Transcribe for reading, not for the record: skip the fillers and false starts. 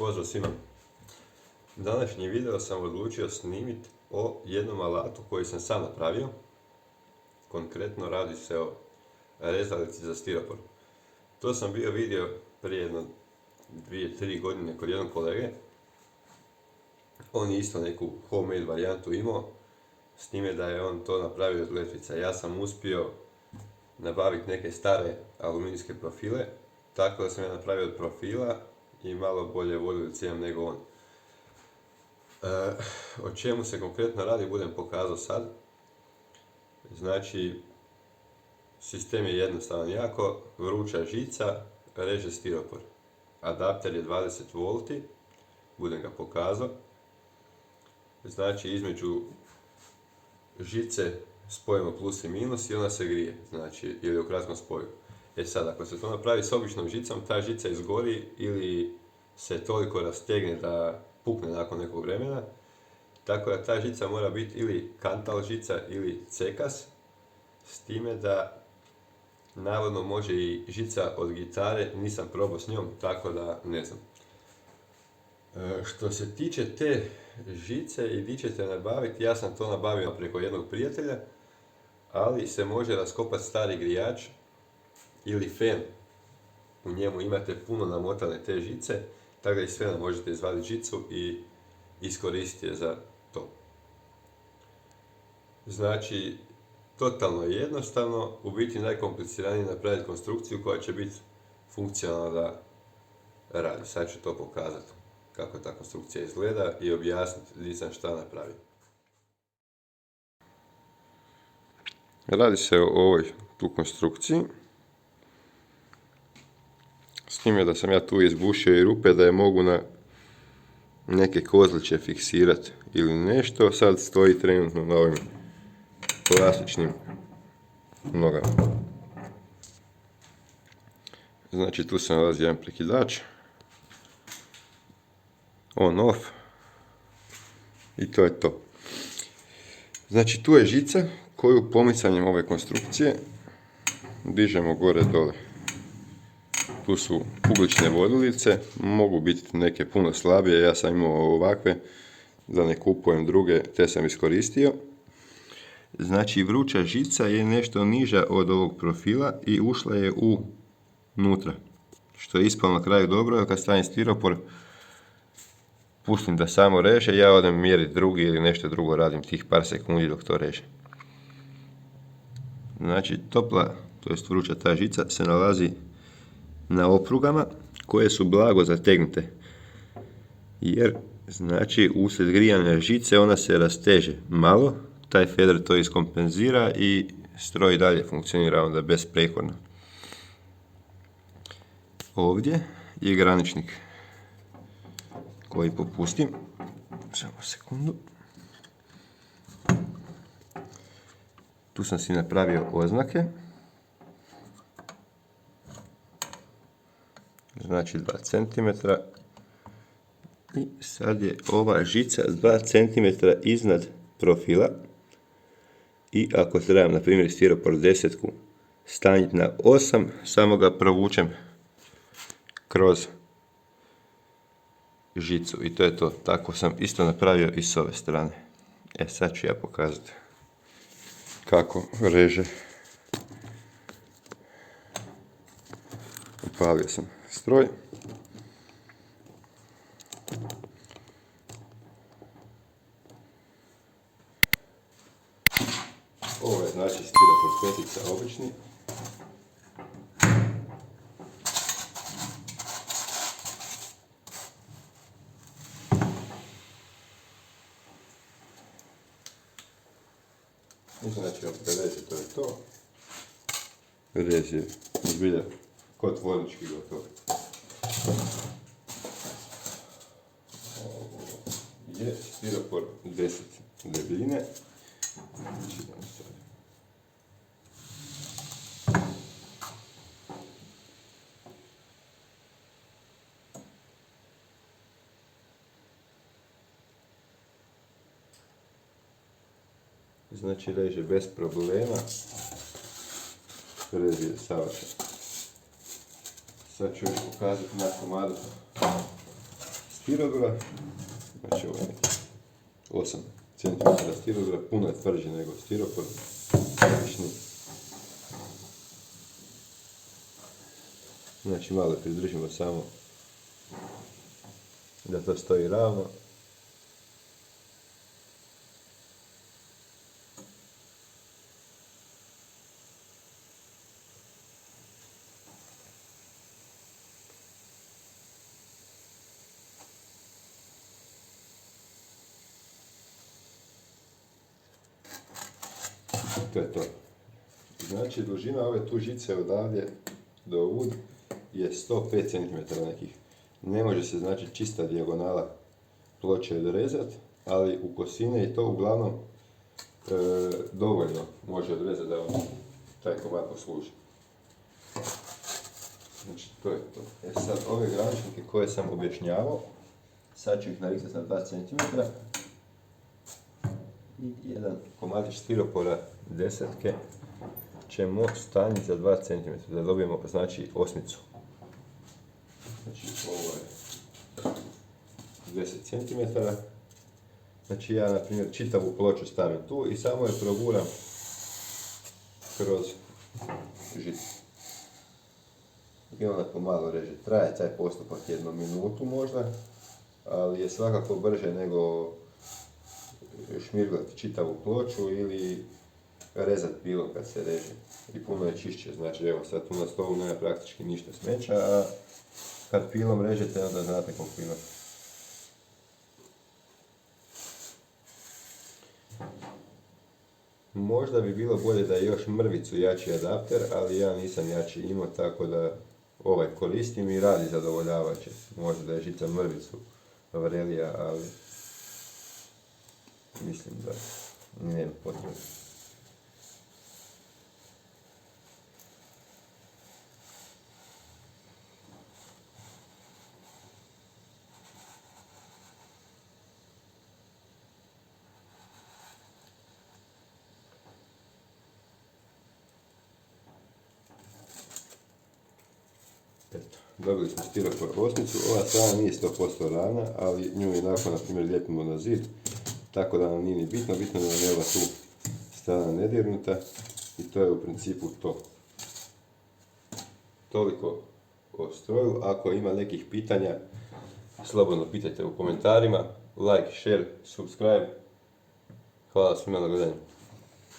Pozdrav svima. Današnji video sam odlučio snimiti o jednom alatu koji sam sam napravio. Konkretno radi se o rezalici za stiropor. To sam bio vidio prije jedno 2-3 godine kod jednog kolege. On je isto neku homemade varijantu imao, s time da je on to napravio od letvica. Ja sam uspio nabaviti neke stare aluminijske profile, tako da sam ja napravio od profila i malo bolje vodilice imam nego on. O čemu se konkretno radi budem pokazao sad. Znači, sistem je jednostavan jako, vruća žica reže stiropor. Adapter je 20 V, budem ga pokazao. Znači, između žice spojimo plus i minus i ona se grije, znači, ili u kratkom spoju. Sad, ako se to napravi s običnom žicom, ta žica izgori ili se toliko rastegne da pukne nakon nekog vremena. Tako da ta žica mora biti ili kantal žica ili cekas, s time da navodno može i žica od gitare, nisam probao s njom, tako da ne znam. Što se tiče te žice i di ćete nabaviti, ja sam to nabavio preko jednog prijatelja, ali se može raskopati stari grijač ili fen. U njemu imate puno namotane te žice, tako da iz fena možete izvaditi žicu i iskoristiti je za to. Znači, totalno jednostavno, u biti najkompliciranije napraviti konstrukciju koja će biti funkcionalna da radi. Sad ću to pokazati kako ta konstrukcija izgleda i objasniti gdje sam šta napravio. Radi se o ovoj tu konstrukciji. S time da sam ja tu izbušio i rupe da je mogu na neke kozliće fiksirati ili nešto. Sad stoji trenutno na ovim klasičnim nogama. Znači, tu se nalazi jedan prekidač, on off, i to je to. Znači, tu je žica koju pomicanjem ove konstrukcije dižemo gore dole. Tu su ugljične vodilice, mogu biti neke puno slabije, ja sam imao ovakve, da ne kupujem druge, te sam iskoristio. Znači, vruća žica je nešto niža od ovog profila i ušla je unutra. Što je ispalo na kraju dobro, jer kad stavim stiropor, pustim da samo reže, ja odem mjeriti drugi ili nešto drugo radim tih par sekundi dok to reže. Znači, topla, to jest vruća ta žica, se nalazi na oprugama koje su blago zategnute. Jer, znači, usred grijanja žice ona se rasteže malo, taj feder to iskompenzira i stroj dalje funkcionira onda besprekorno. Ovdje je graničnik koji popustim. Samo sekundu. Tu sam si napravio oznake. Znači 2 cm. I sad je ova žica 2 cm iznad profila. I ako trebam, na primjer, stiropor 10 stanjiti na 8, samo ga provučem kroz žicu. I to je to. Tako sam isto napravio i s ove strane. Sad ću ja pokazati kako reže. Upalio sam stroj. Ovo je znači stiropor petica obični. Znači, ako reže, to je to. Rez je zbilja kod tvornički gotov. Ovo je stiropor 10 debljine. Znači, reže bez problema. Rez je savršen. Sad ću još pokazati na komadu stirodura. Znači ovo je 8 cm stirodura, puno je tvrđi nego stiropor. Znači malo pridržimo samo da to stoji ravno. To je to. Znači dužina ove tu žice odavdje do ovud je 105 cm nekih. Ne može se znači čista dijagonala ploče odrezati, ali u kosine i to uglavnom dovoljno može odrezati da vam taj komad posluži. Znači to je to. Sad ove graničnike koje sam objašnjavao, sad ću ih narisati na 2 cm. I jedan komadić stiropora desetke ćemo stanjiti za 2 cm, da dobijemo znači osmicu. Znači ovo je 10 cm. Znači ja na primjer čitavu ploču stavim tu i samo je proguram kroz žicu. I onda pomalo reže. Traje taj postupak 1 minutu možda, ali je svakako brže nego šmirglati čitavu ploču ili rezati pilom kad se reže. I puno je čišće, znači evo sad tu na stolu nema praktički ništa smeća, a kad pilom režete onda znate koliko ima. Možda bi bilo bolje da je još mrvicu jači adapter, ali ja nisam jači imao, tako da ovaj koristim i radi zadovoljavajuće. Možda da je žica mrvicu vrelija, ali mislim da nema potrebe. Eto, dobili smo stiropor osmicu, ova strana nije 100% ravna, ali nju jednako na primjer lijepimo na zid, tako da nam nije ni bitno, bitno da nam je ova tu strana nedirnuta i to je u principu to. Toliko o stroju, ako ima nekih pitanja, slobodno pitajte u komentarima, like, share, subscribe, hvala svima na gledanju.